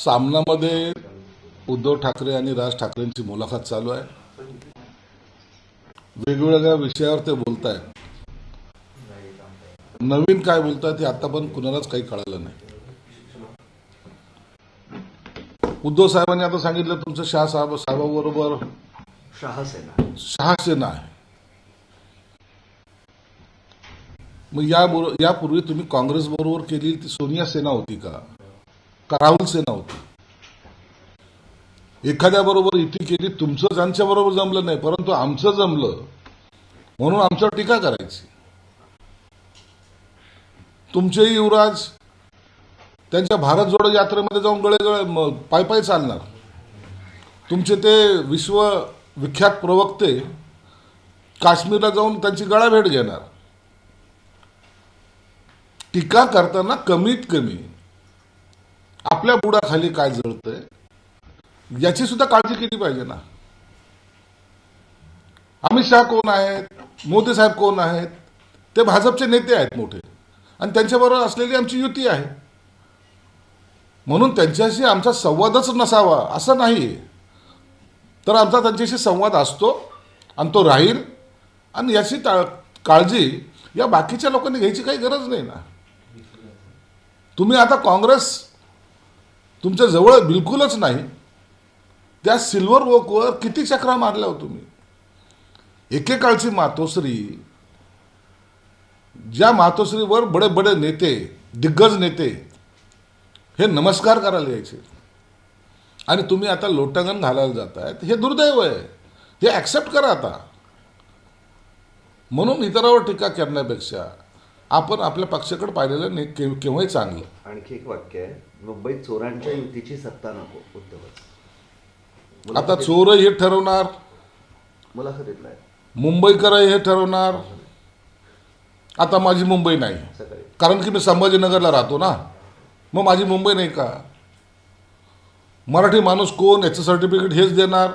सामनामध्ये उद्धव ठाकरे आणि राज ठाकरेंची मुलाखत चालू आहे. वेगवेगळ्या विषयावर ते बोलत आहेत. नवीन काय बोलतात हे आता पण कुणालाच काही कळालं नाही. उद्धव साहेबांनी आता सांगितलं तुमचं साहेबाबरोबर शहासेना आहे. मग यापूर्वी तुम्ही काँग्रेस बरोबर केली ती सोनिया सेना होती का राहुल सेना होती? एखाद्या बरोबर युती केली, तुमचं त्यांच्या बरोबर जमलं नाही परंतु आमचं जमलं म्हणून आमच्यावर टीका करायची. तुमचे युवराज त्यांच्या भारत जोडो यात्रेमध्ये जाऊन गळे पाय पाय चालणार. तुमचे ते विश्व विख्यात प्रवक्ते काश्मीरला जाऊन त्यांची गळाभेट घेणार. टीका करताना कमीत कमी आपल्या बुडाखाली काय जळतंय याची सुद्धा काळजी केली पाहिजे ना. अमित शहा कोण आहेत, मोदी साहेब कोण आहेत? ते भाजपचे नेते आहेत मोठे आणि त्यांच्याबरोबर असलेली आमची युती आहे. म्हणून त्यांच्याशी आमचा संवादच नसावा असं नाही, तर आमचा त्यांच्याशी संवाद असतो आणि तो राहील. आणि याची काळजी या बाकीच्या लोकांनी घ्यायची काही गरज नाही ना. तुम्ही आता काँग्रेस तुमच्या जवळ बिलकुलच नाही. त्या सिल्वर ओकवर किती चक्रा मारल्या हो तुम्ही. एकेकाळची मातोश्री, ज्या मातोश्रीवर बडे बडे नेते, दिग्गज नेते हे नमस्कार करायला यायचे आणि तुम्ही आता लोटांगण घालायला जातायत, हे दुर्दैव आहे. हे ऍक्सेप्ट करा आता. म्हणून इतरांवर टीका करण्यापेक्षा आपण आपल्या पक्षाकडे पाहिलेलं नाही केव्हाही चांगलं. आणखी एक वाक्य आहे, मुंबईत चोरांच्या युतीची सत्ता नको. उद्धव आता चोर हे ठरवणार, मुलाखतीतला आहे, मुंबईकर हे ठरवणार. आता माझी मुंबई नाही सकाळी, कारण की मी संभाजीनगरला राहतो ना, मग माझी मुंबई नाही का? मराठी माणूस कोण याचं सर्टिफिकेट हेच देणार.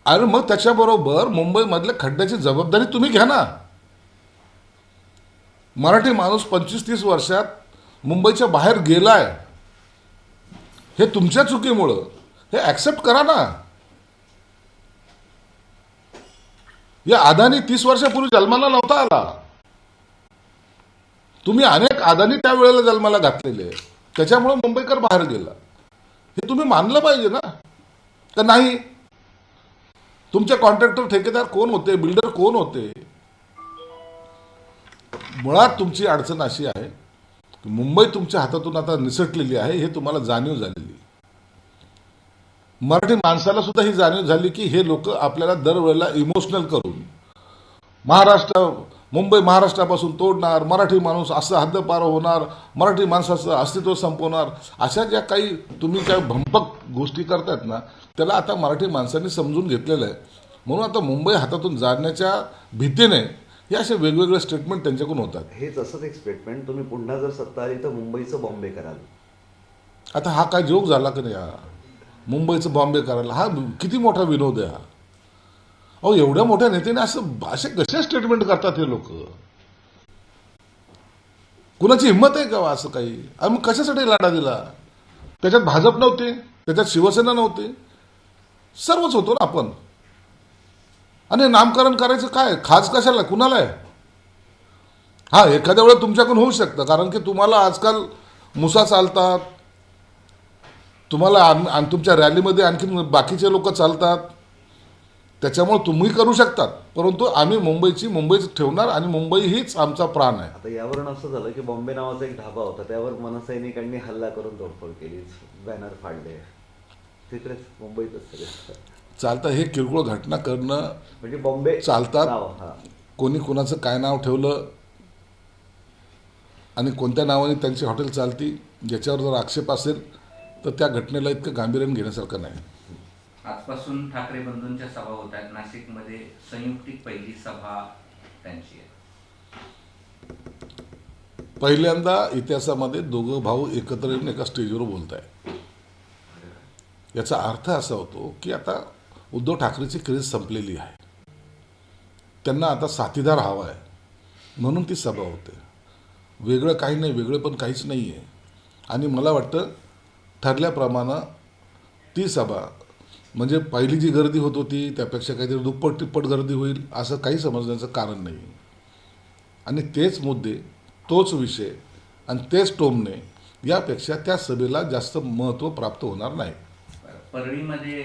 आणि मग त्याच्याबरोबर मुंबईमधल्या खड्ड्याची जबाबदारी तुम्ही घ्या ना. मराठी माणूस 25-30 वर्षात मुंबईच्या बाहेर गेलाय, हे तुमच्या चुकीमुळं. हे ऍक्सेप्ट करा ना. या अदानी 30 वर्षापूर्वी जन्माला नव्हता आला. तुम्ही अनेक अदानी त्यावेळेला जन्माला घातलेले, त्याच्यामुळे मुंबईकर बाहेर गेला. हे तुम्ही मानलं पाहिजे ना, का नाही? तुमचे कॉन्ट्रॅक्टर ठेकेदार कोण होते, बिल्डर कोण होते? मुळात तुमची अडचण अशी आहे की मुंबई तुमच्या हातातून आता निसटलेली आहे, हे तुम्हाला जाणीव झालेली. मराठी माणसाला सुद्धा ही जाणीव झाली की हे लोक आपल्याला दरवेळेला इमोशनल करून मुंबई महाराष्ट्रापासून तोडणार, मराठी माणूस असं हद्दपार होणार, मराठी माणसाचं अस्तित्व संपवणार, अशा ज्या काही तुम्ही काय भंपक गोष्टी करतायत ना, त्याला आता मराठी माणसांनी समजून घेतलेलं आहे. म्हणून आता मुंबई हातातून जाण्याच्या भीतीने हे असे वेगवेगळे स्टेटमेंट त्यांच्याकडून होतात. हेच असंच एक स्टेटमेंट, तुम्ही पुन्हा जर सत्ता आली तर मुंबईचं बॉम्बे कराल. आता हा काय जोक झाला की नाही? हा मुंबईचं बॉम्बे करायला हा किती मोठा विनोद आहे हा. अहो, एवढ्या मोठ्या नेत्याने असे कसे स्टेटमेंट करतात हे लोक? कुणाची हिंमत आहे का असं काही? आणि मग कशासाठी लढा दिला? त्याच्यात भाजप नव्हते, त्याच्यात शिवसेना नव्हती, सर्वच होतो ना आपण. आणि नामकरण करायचं काय? खास कशाला, कुणाला आहे? हा, एखाद्या वेळेला तुमच्याकडून होऊ शकतं, कारण की तुम्हाला आजकाल मुसा चालतात, तुम्हाला तुमच्या रॅलीमध्ये आणखी बाकीचे लोक चालतात, त्याच्यामुळे तुम्ही करू शकतात. परंतु आम्ही मुंबईच ठेवणार आणि मुंबई हीच आमचा प्राण आहे. आता यावरून असं झालं की बॉम्बे नावाचा एक ढाबा होता, त्यावर मनसैनिकांनी हल्ला करून तोडफोड केली, बॅनर फाडले. तिकडेच मुंबईतच सगळे चालतं. हे किरकोळ घटना करणं म्हणजे बॉम्बे चालतात. कोणी कोणाचं काय नाव ठेवलं आणि कोणत्या नावाने त्यांची हॉटेल चालती, ज्याच्यावर जर आक्षेप असेल तर त्या घटनेला इतकं गांभीर्याने घेण्यासारखं नाही. आजपासून ठाकरे बंधूंच्या सभा होत आहेत नाशिकमध्ये. संयुक्तिक पहिली सभा त्यांची आहे. पहिल्यांदा इतिहासामध्ये दोघं भाऊ एकत्र येऊन एका स्टेजवर बोलत आहे. याचा अर्थ असा होतो की आता उद्धव ठाकरेची क्रेज संपलेली आहे, त्यांना आता साथीदार हवा आहे, म्हणून ती सभा होते. वेगळं काही नाही, वेगळं पण काहीच नाही आहे. आणि मला वाटतं ठरल्याप्रमाणे ती सभा म्हणजे पहिली जी गर्दी होत होती त्यापेक्षा काहीतरी दुप्पट तिप्पट गर्दी होईल असं काही समजण्याचं कारण नाही. आणि तेच मुद्दे, तोच विषय आणि तेच टोमणे यापेक्षा त्या सभेला जास्त महत्त्व प्राप्त होणार नाही. परळीमध्ये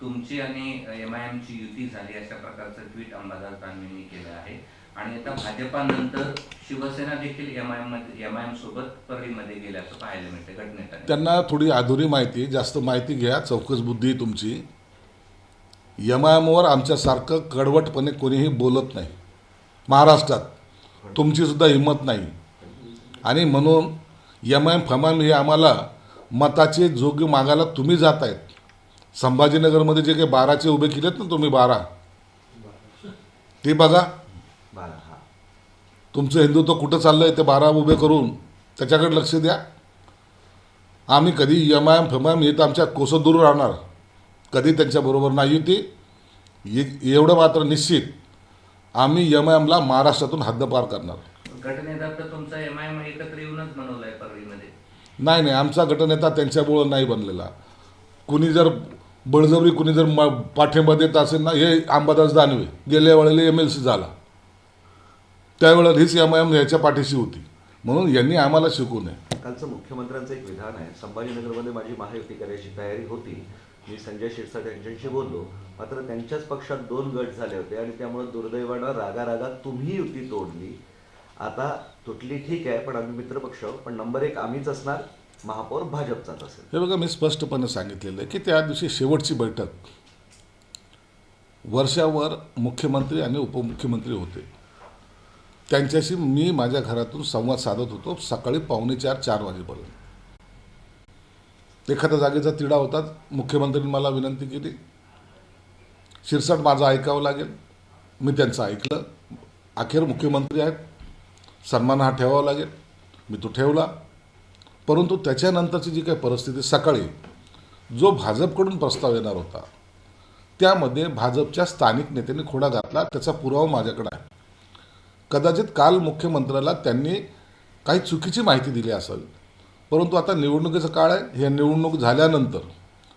तुमची आणि MIMची युती झाली अशा प्रकारचं ट्विट अंबादास दानवेंनी केलं आहे. आणि आता भाजपानंतर शिवसेना देखील MIM सोबत परळीमध्ये गेल्याचं पाहायला मिळतं गटनेत्याने. त्यांना थोडी अधुरी माहिती, जास्त माहिती घ्या, चौकस बुद्धी तुमची. MIMवर आमच्यासारखं कडवटपणे कोणीही बोलत नाही महाराष्ट्रात, तुमचीसुद्धा हिंमत नाही. आणि म्हणून MIM हे आम्हाला मताचे जोगे मागायला तुम्ही जात आहेत. संभाजीनगरमध्ये जे काही 12चे उभे केलेत ना तुम्ही, 12 ते बघा. हा. तुमचं हिंदुत्व कुठं चाललं आहे ते 12 उभे करून त्याच्याकडे लक्ष द्या. आम्ही कधी MIM येत आमच्या कोसं दूर राहणार, कधी त्यांच्याबरोबर नाही युती. एवढं मात्र निश्चित, आम्ही MIMला महाराष्ट्रातून हद्दपार करणार. गटनेता तर तुमचा MIM एकत्र येऊनच बनवलाय परळीमध्ये. नाही, आमचा गटनेता त्यांच्यामुळं नाही बनलेला. कुणी जर बळजबरी कुणी जर पाठिंबा देत असेल ना, हे अंबादास दानवे गेल्या वेळेला MLC झाला, त्यावेळेला हीच MIM याच्या पाठीशी होती. म्हणून यांनी आम्हाला शिकू नये. कालचं मुख्यमंत्र्यांचं एक विधान आहे, संभाजीनगरमध्ये माझी महायुती करायची तयारी होती, मी संजय शिरसाट यांच्याशी बोललो, मात्र त्यांच्याच पक्षात 2 गट झाले होते आणि त्यामुळे दुर्दैवानं रागारागात तुम्ही युती तोडली. आता तुटली ठीक आहे, पण आम्ही मित्रपक्ष, पण नंबर 1 आम्हीच असणार, महापौर भाजपचाच असेल. हे बघा, मी स्पष्टपणे सांगितलेलं आहे की त्या दिवशी शेवटची बैठक, वर्षावर मुख्यमंत्री आणि उपमुख्यमंत्री होते, त्यांच्याशी मी माझ्या घरातून संवाद साधत होतो सकाळी 3:45-4 वाजेपर्यंत. एखाद्या जागेचा तिढा होता, मुख्यमंत्र्यांनी मला विनंती केली, शिरसाट माझं ऐकावं लागेल. मी त्यांचं ऐकलं. अखेर मुख्यमंत्री आहेत, सन्मान हा ठेवावा लागेल, मी तो ठेवला. परंतु त्याच्यानंतरची जी काही परिस्थिती, सकाळी जो भाजपकडून प्रस्ताव येणार होता त्यामध्ये भाजपच्या स्थानिक नेत्यांनी खोडा घातला, त्याचा पुरावा माझ्याकडे आहे. कदाचित काल मुख्यमंत्र्याला त्यांनी काही चुकीची माहिती दिली असेल, परंतु आता निवडणुकीचा काळ आहे. हे निवडणूक झाल्यानंतर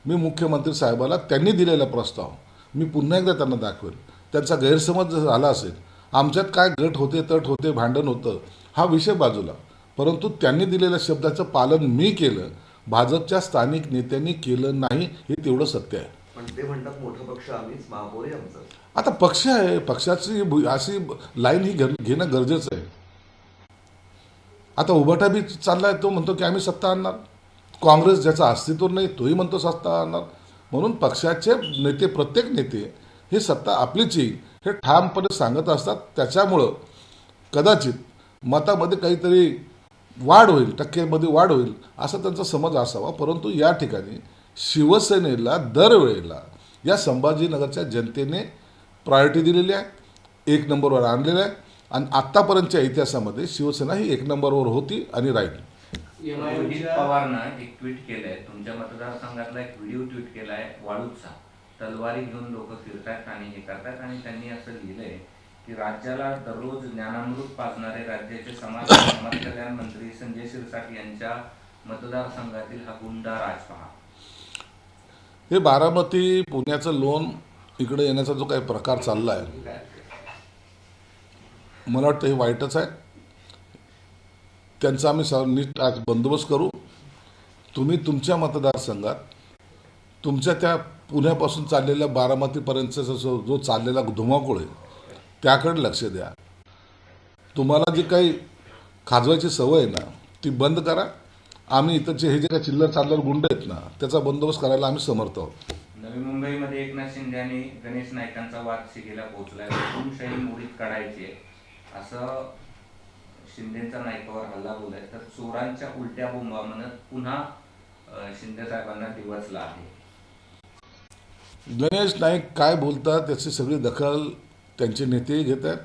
मी मुख्यमंत्री साहेबाला त्यांनी दिलेला प्रस्ताव मी पुन्हा एकदा त्यांना दाखवेल. त्यांचा गैरसमज जर झाला असेल, आमच्यात काय गट होते, तट होते, भांडण होतं, हा विषय बाजूला, परंतु त्यांनी दिलेल्या शब्दाचं पालन मी केलं, भाजपच्या स्थानिक नेत्यांनी केलं नाही, हे तेवढं सत्य आहे. पण ते म्हणतात मोठा पक्ष आम्हीच, महापौरही आमचं. आता पक्ष आहे, पक्षाची अशी लाईन ही घेणं गरजेचं आहे. आता उभाटा बी चालला आहे, तो म्हणतो की आम्ही सत्ता आणणार. काँग्रेस ज्याचं अस्तित्व नाही तोही म्हणतो सत्ता आणणार. म्हणून पक्षाचे नेते, प्रत्येक नेते ही सत्ता आपलीच येईल हे ठामपणे सांगत असतात. त्याच्यामुळं कदाचित मतामध्ये काहीतरी वाढ होईल, टक्केमध्ये वाढ होईल असा त्यांचा समज असावा. परंतु या ठिकाणी शिवसेनेला दरवेळेला या संभाजीनगरच्या जनतेने प्रायोरिटी दिलेली आहे, 1 नंबरवर आणलेलं आहे. आणि आत्तापर्यंतच्या इतिहासामध्ये शिवसेना ही 1 नंबरवर होती आणि राहिली. रोहित पवारनं एक ट्विट केलंय, तुमच्या मतदारसंघातला एक व्हिडिओ ट्विट केलाय वाळूचा, तलवारी घेऊन लोक फिरतात आणि हे करतात, आणि त्यांनी असं लिहिलंय की राज्याला दररोज ज्ञानामृत पाजणारे राज्याचे समाज कल्याण मंत्री संजय शिरसाट यांच्या मतदारसंघातील हा गुंडा राज पहा. हे बारामती, पुण्याचं लोन इकडे येण्याचा जो काही प्रकार चालला आहे, मला वाटतं हे वाईटच आहे. त्यांचा आम्ही नीट आज बंदोबस्त करू. तुम्ही तुमच्या मतदारसंघात, तुमच्या त्या पुण्यापासून चाललेल्या बारामतीपर्यंतचा जो चाललेला धुमाकूळ आहे त्याकडे लक्ष द्या. तुम्हाला जी काही खाजवायची सवय आहे ना, ती बंद करा. आम्ही इथंचे हे जे काही चिल्लर चाललर गुंड आहेत ना, त्याचा बंदोबस्त करायला आम्ही समर्थ आहोत. नवी मुंबईमध्ये एकनाथ शिंदे आणि गणेश नाईकांचा वाद शिगेला पोहोचलाय. हुकुमशाही मोडीत काढायची आहे असं शिंदेचा नाईकावर हल्ला बोलाय, तर चोरांच्या उलट्या बोंबा म्हणत पुन्हा शिंदे साहेबांना डिवचला आहे. गणेश नाईक काय बोलतात त्याची सगळी दखल त्यांचे नेतेही घेत आहेत.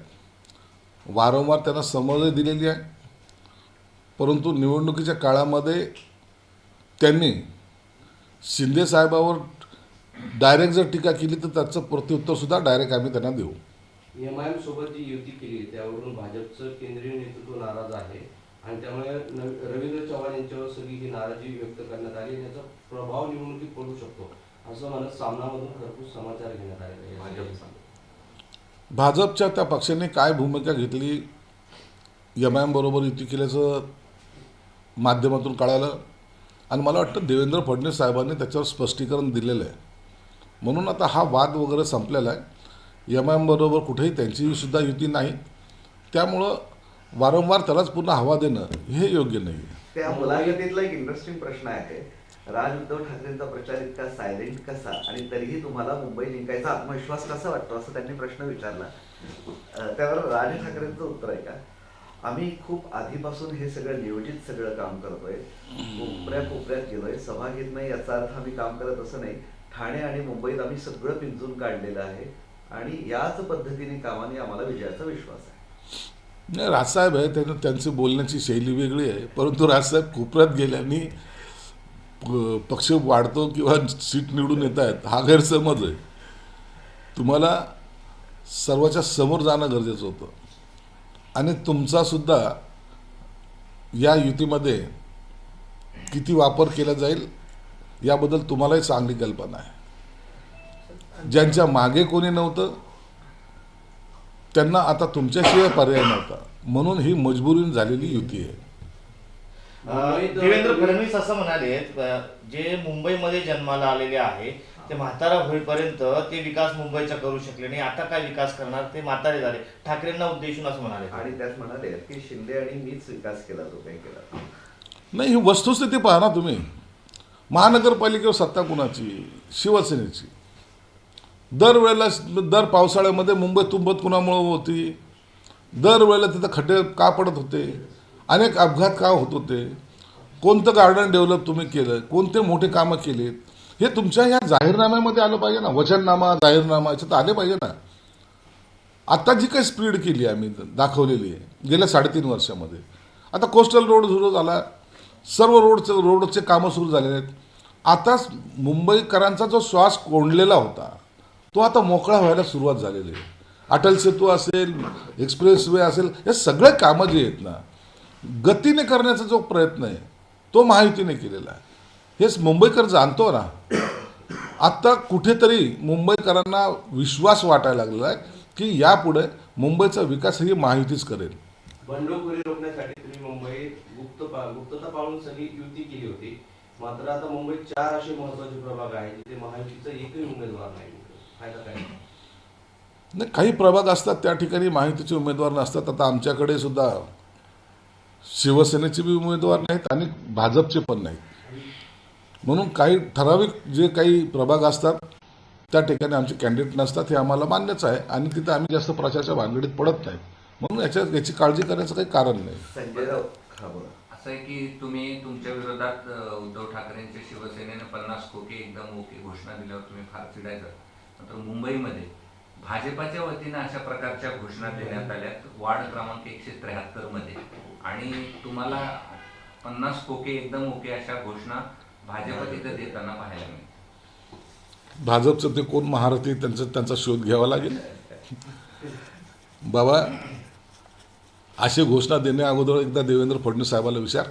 वारंवार त्यांना समज दिलेली आहे. परंतु निवडणुकीच्या काळामध्ये त्यांनी शिंदे साहेबावर डायरेक्ट जर टीका केली तर त्याचं प्रत्युत्तरसुद्धा डायरेक्ट आम्ही त्यांना देऊ. MIM सोबत जी युती केली त्यावरून भाजपचं केंद्रीय नेतृत्व नाराज आहे. आणि त्यामुळे रवींद्र चव्हाण यांच्यावर सगळी ही नाराजी व्यक्त करण्यात आली आणि याचा प्रभाव निवडणुकीत पडू शकतो असं म्हणत सामनामधून खरपूस समाचार घेण्यात आलेले भाजपचा. भाजपच्या त्या पक्षाने काय भूमिका घेतली, एम बरोबर युती केल्याचं माध्यमातून कळालं आणि मला वाटतं देवेंद्र फडणवीस साहेबांनी त्याच्यावर स्पष्टीकरण दिलेलं आहे. म्हणून आता हा वाद वगैरे संपलेला आहे. एम बरोबर कुठेही त्यांची सुद्धा युती नाही, त्यामुळं वारंवार त्यालाच पुन्हा हवा देणं हे योग्य नाही आहे. त्या मुलाखतीतला एक इंटरेस्टिंग प्रश्न आहे. राज उद्धव ठाकरेंचा प्रचार इतका सायलेंट कसा आणि तरीही तुम्हाला मुंबई जिंकायचा आत्मविश्वास कसा वाटतो असं त्यांनी प्रश्न विचारला. त्यावर राज ठाकरेंचं उत्तर आहे का, आम्ही खूप आधीपासून हे सगळं नियोजित सगळं काम करतोय, कोपऱ्यात गेलोय, सभा घेत नाही याचा अर्थ आम्ही काम करत असं नाही. ठाणे आणि मुंबईत आम्ही सगळं पिंजून काढलेलं आहे आणि याच पद्धतीने कामाने आम्हाला विजयाचा विश्वास आहे. नाही, राजसाहेब आहे त्यांची बोलण्याची शैली वेगळी आहे, परंतु राजसाहेब कोपऱ्यात गेल्याने पक्ष वाढतो किंवा सीट निवडून येत आहेत हा गैरसमज आहे. तुम्हाला सर्वाच्या समोर जाणं गरजेचं होतं आणि तुमचा सुद्धा या युतीमध्ये किती वापर केला जाईल याबद्दल तुम्हालाही चांगली कल्पना आहे. ज्यांच्या मागे कोणी नव्हतं त्यांना आता तुमच्याशिवाय पर्याय नव्हता, म्हणून ही मजबुरीने झालेली युती आहे. देवेंद्र फडणवीस असं म्हणाले, जे मुंबईमध्ये जन्माला आलेले आहे ते म्हातारा होईपर्यंत ते विकास मुंबईचा करू शकले नाही, आता काय विकास करणार, ते म्हातारे झाले. ठाकरेंना उद्देशून असं म्हणाले आणि त्यात म्हणाले की शिंदे आणि मीच विकास केला, जो काही केला. नाही, ही वस्तुस्थिती पहा ना तुम्ही. महानगरपालिकेवर सत्ता कुणाची? शिवसेनेची. दरवेळेला दर पावसाळ्यामध्ये मुंबई तुंबत कुणामुळे होती? दरवेळेला तिथं खड्डे का पडत होते? अनेक अपघात का होत होते? कोणतं गार्डन डेव्हलप तुम्ही केलं? कोणते मोठे कामं केलेत? हे तुमच्या या जाहीरनाम्यामध्ये आलं पाहिजे ना. वचननामा, जाहीरनामा याच्यात आले पाहिजे ना. आता जी काही स्पीड केली आम्ही दाखवलेली आहे गेल्या 3.5 वर्षामध्ये, आता कोस्टल रोड सुरू झाला, सर्व रोडचे कामं सुरू झालेले आहेत. आता मुंबईकरांचा जो श्वास कोंडलेला होता तो आता मोकळा व्हायला सुरुवात झालेली आहे. अटल सेतू असेल, एक्सप्रेस वे असेल, हे सगळे कामं जे आहेत ना गतीने करण्याचा जो प्रयत्न आहे तो महायुतीने केलेला आहे. हेच मुंबईकर जाणतो ना. आत्ता कुठेतरी मुंबईकरांना विश्वास वाटायला लागलेला आहे की यापुढे मुंबईचा विकास ही महायुतीच करेल. बंडखोरी रोखण्यासाठी तुम्ही मुंबईत गुप्तता पाळून सगळी युती केली होती, मात्र आता मुंबईत 4 असे महत्वाचे प्रभाग आहेत जिथे महायुतीचा एकही उमेदवार नाही. फायदा काय? नाही, काही प्रभाग असतात त्या ठिकाणी महायुतीचे उमेदवार नसतात. आता आमच्याकडे सुद्धा शिवसेनेचे बी उमेदवार नाहीत आणि भाजपचे पण नाहीत. म्हणून काही ठराविक जे काही प्रभाग असतात त्या ठिकाणी आमचे कॅन्डिडेट नसतात, हे आम्हाला मान्यच आहे आणि तिथं आम्ही जास्त प्रचाराच्या भानगडीत पडत नाही. म्हणून याची काळजी करण्याचं काही कारण नाही. संजय राऊत, हा बोला. असं आहे की तुम्ही तुमच्या विरोधात उद्धव ठाकरेंच्या शिवसेनेने 50 कोटी एकदम ओके घोषणा दिल्यावर तुम्ही फार चिडायचं. मात्र मुंबईमध्ये भाजपाच्या वतीने अशा प्रकारच्या घोषणा देण्यात आल्यात वार्ड क्रमांक 173 मध्ये आणि तुम्हाला 50 कोटी एकदम ओके अशा घोषणा भाजप तिथं देताना पाहायला मिळते. भाजपचं ते कोण महारथी त्यांचा शोध घ्यावा लागेल. बाबा, अशी घोषणा देण्या अगोदर एकदा देवेंद्र फडणवीस साहेबांना विचार,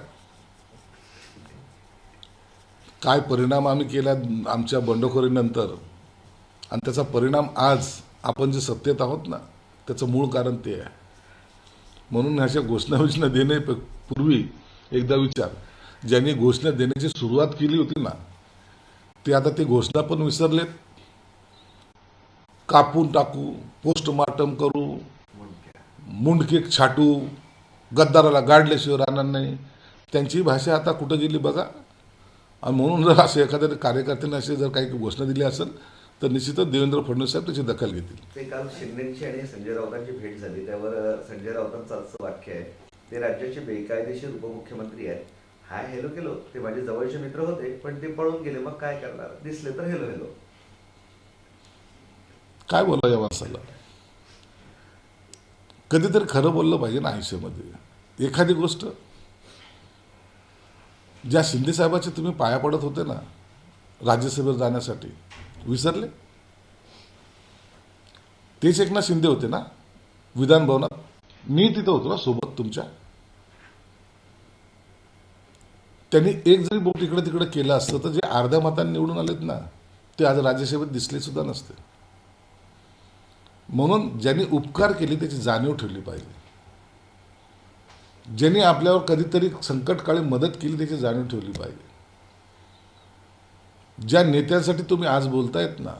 काय परिणाम आम्ही केला आमच्या बंडखोरीनंतर आणि त्याचा परिणाम आज आपण जे सत्तेत आहोत ना त्याचं मूळ कारण ते आहे. म्हणून ह्याच्या घोषणा देण्यापूर्वी एकदा विचार. ज्यांनी घोषणा देण्याची सुरुवात केली होती ना ते आता ते घोषणा पण विसरलेत. कापून टाकू, पोस्टमार्टम करू, मुंडके छाटू, गद्दाराला गाडल्याशिवाय राहणार नाही, त्यांची भाषा आता कुठं गेली बघा. आणि म्हणून जर असे एखाद्या कार्यकर्त्यांनी असे जर काही घोषणा दिली असेल तर निश्चितच देवेंद्र फडणवीस साहेब त्याची दखल घेतील. ते काल शिंदेची आणि संजय राऊतांची भेट झाली, त्यावर संजय राऊतांचं असं वाक्य आहे, ते राज्याचे बेकायदेशीर उपमुख्यमंत्री आहेत. हाय हॅलो केलो, ते माझे जवळचे मित्र होते पण ते पळून गेले, मग काय करणार, दिसले तर हॅलो हॅलो. काय बोला या माणसाला. कधीतरी खरं बोललं पाहिजे ना आयुष्यामध्ये. एखादी गोष्ट ज्या शिंदे साहेबाचे तुम्ही पाया पडत होते ना राज्यसभेवर जाण्यासाठी, विसरले? तेच एकनाथ शिंदे होते ना विधान भवनात. मी तिथं होतो ना सोबत तुमच्या. त्यांनी एक जरी बोट इकडे तिकडे केलं असतं तर जे अर्ध्या मतांनी निवडून आलेत ना ते आज राज्यसभेत दिसले सुद्धा नसते. म्हणून ज्यांनी उपकार केले त्याची जाणीव ठेवली पाहिजे. ज्यांनी आपल्यावर कधीतरी संकटकाळी मदत केली त्याची जाणीव ठेवली पाहिजे. ज्या नेत्यांसाठी तुम्ही आज बोलतायत ना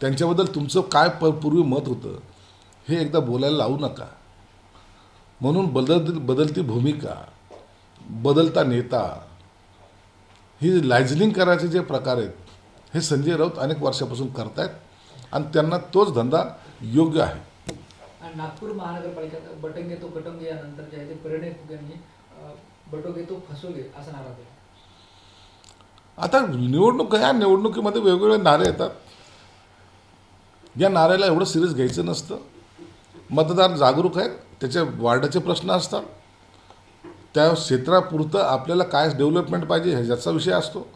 त्यांच्याबद्दल तुमचं काय पूर्वी मत होतं हे एकदा बोलायला लावू नका. म्हणून बदलती भूमिका, बदलता नेता, ही लायझनिंग करायचे जे प्रकार आहेत हे संजय राऊत अनेक वर्षापासून करतायत आणि त्यांना तोच धंदा योग्य आहे. आणि नागपूर महानगरपालिकेत बटंगे तो कटंगे यानंतर जे आहे ते परिणय फुग्यांनी बटोगे तो फसोगे असा नारा दिला. आता या निवडणुकीमध्ये वेगवेगळे नारे येतात. या नाऱ्याला एवढं सिरियस घ्यायचं नसतं. मतदार जागरूक आहेत, त्याच्या वार्डाचे प्रश्न असतात, त्या क्षेत्रापुरतं आपल्याला काय डेव्हलपमेंट पाहिजे ह्याचा विषय असतो.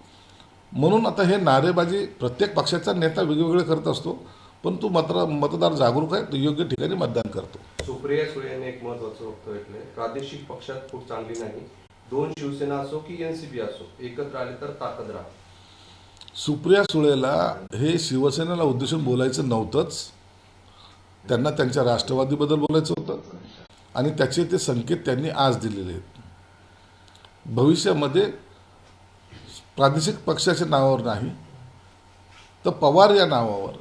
म्हणून आता हे नारेबाजी प्रत्येक पक्षाचा नेता वेगवेगळे करत असतो, पण तो मतदार जागरूक आहे, तो योग्य ठिकाणी मतदान करतो. सुप्रिया सुळे यांनी एक महत्वाचं वक्तव्य केलंय, प्रादेशिक पक्षात खूप चांगली नाही, 2 शिवसेना असो की एनसीपी असो एकत्र आले तर ताकद राहते. सुप्रिया सुळेला हे शिवसेनेला उद्देशून बोलायचं नव्हतंच. त्यांना त्यांच्या राष्ट्रवादीबद्दल बोलायचं होतं आणि त्याचे ते संकेत त्यांनी आज दिलेले आहेत. भविष्यामध्ये प्रादेशिक पक्षाच्या नावावर नाही तर पवार या नावावर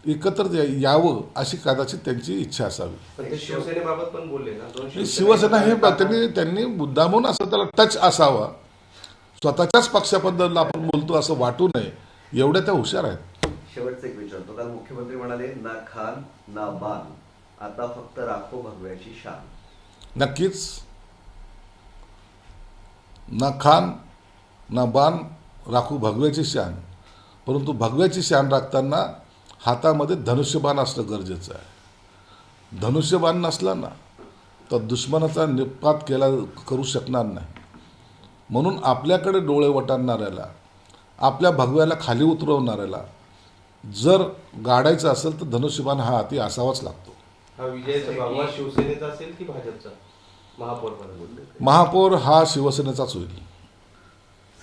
एकत्र यावं अशी कदाचित त्यांची इच्छा असावी. पण ते शिवसेनेबाबत पण बोलले ना, 2 शिवसेना हे त्यांनी मुद्दामून असं त्याला टच असावा, स्वतःच्याच पक्षाबद्दल आपण बोलतो असं वाटू नये, एवढ्या त्या हुशार आहेत. शेवटचं एक विचारतो. काल मुख्यमंत्री म्हणाले ना खान ना बान, आता फक्त राखो भगव्याची शान. नक्कीच ना खान ना बाण राखू भगव्याची शान, परंतु भगव्याची शान राखताना हातामध्ये धनुष्यबाण असणं गरजेचं आहे. धनुष्यबाण नसला ना तर दुश्मनाचा निपात करू शकणार नाही. म्हणून आपल्याकडे डोळे वटारणाऱ्याला, आपल्या भगव्याला खाली उतरवणाऱ्याला जर गाडायचं असेल तर धनुष्यबाण हा हाती असावाच लागतो. हा विजयाचा बाबा शिवसेनेचा असेल की भाजपचा? महापौर बोलले, महापौर हा शिवसेनेचाच होईल.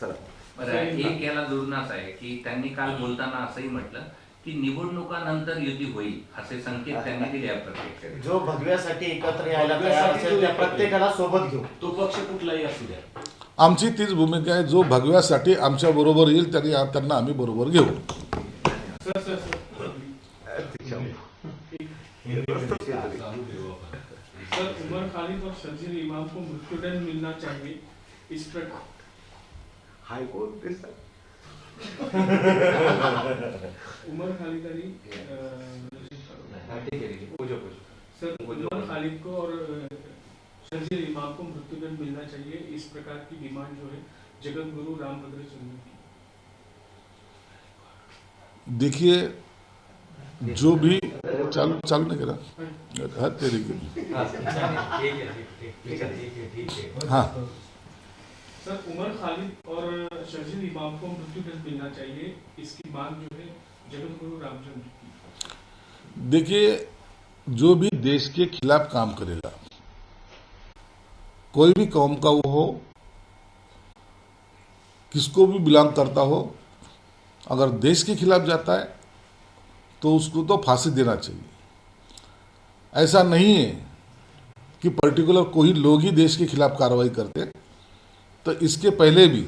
चला. बरं, एक याला जोडणाच आहे की त्यांनी काल बोलताना असंही म्हटलं की निवडणुकानंतर युती होईल असे संकेत त्यांनी दिले आहे प्रत्येक. जो भगव्यासाठी एकत्र यायला तयार असेल त्या प्रत्येकाला सोबत घेऊ. तो पक्ष कुठलाही असू द्या. आमची तीच भूमिका आहे. जो भगव्यासाठी आमच्या बरोबर येईल त्यांना आम्ही बरोबर घेऊ. सर, उमर खालिद और शर्जील इमाम को मृत्युदंड मिलना चाहिए, इस प्रकार हायकोर्ट उमर खालिद अली सर, उमर खालिद को और शर्जील इमाम को मृत्युदंड मिलना चाहिए, इस प्रकार की डिमांड जो है जगत गुरु रामभद्र सिंह की. देखिए जो भी चालू नहीं करा हद तरीके हाँ सर, उमर खालिद और शर्जील इमाम को मृत्युदंड मिलना चाहिए, इसकी मांग जो है जगत गुरु रामचंद्र की. देखिए जो भी देश के खिलाफ काम करेगा, कोई भी कौम का वो हो, किसको भी बिलोंग करता हो, अगर देश के खिलाफ जाता है तो उसको तो फांसी देना चाहिए. ऐसा नहीं है कि पर्टिकुलर कोई लोग ही देश के खिलाफ कार्रवाई करते. तो इसके पहले भी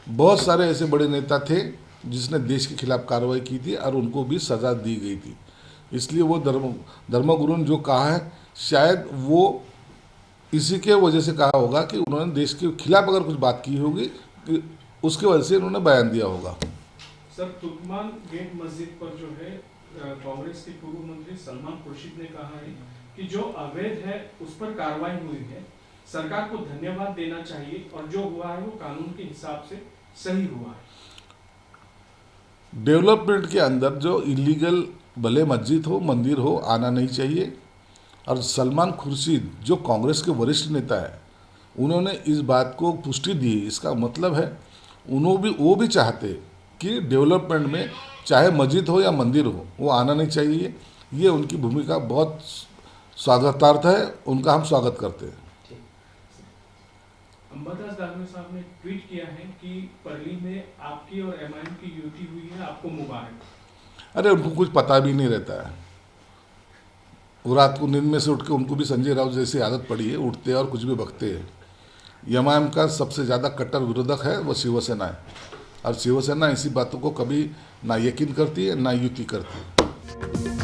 बहुत सारे ऐसे बड़े नेता थे जिसने देश के खिलाफ कार्रवाई की थी और उनको भी सज़ा दी गई थी. इसलिए वो धर्मगुरु ने जो कहा है शायद वो इसी के वजह से कहा होगा कि उन्होंने देश के खिलाफ अगर कुछ बात की होगी उसकी वजह से उन्होंने बयान दिया होगा. सर, तुर्कमान गेट मस्जिद पर जो है कांग्रेस के पूर्व मंत्री सलमान खुर्शीद ने कहा है कि जो अवैध है उस पर कार्रवाई हुई है, सरकार को धन्यवाद देना चाहिए और जो हुआ है वो कानून के हिसाब से सही हुआ है. डेवलपमेंट के अंदर जो इलीगल भले मस्जिद हो मंदिर हो आना नहीं चाहिए. और सलमान खुर्शीद जो कांग्रेस के वरिष्ठ नेता है उन्होंने इस बात को पुष्टि दी. इसका मतलब है वो भी चाहते कि डेवलपमेंट में चाहे मस्जिद हो या मंदिर हो वो आना नहीं चाहिए. ये उनकी भूमिका बहुत स्वागतार्थ है, उनका हम स्वागत करते हैं. अंबादास दानवे साहब ने ट्वीट किया है कि परली में आपकी और एमआईएम की युति हुई है, आपको मुबारक। अरे उनको कुछ पता भी नहीं रहता है। वो रात को नींद में से उठ के, उनको भी संजय राउत जैसी आदत पड़ी है, उठते हैं और कुछ भी बकते हैं। एमआईएम का सबसे ज़्यादा कट्टर विरोधक है वो शिवसेना है, और शिवसेना ऐसी बातों को कभी ना यकीन करती है ना युति करती है।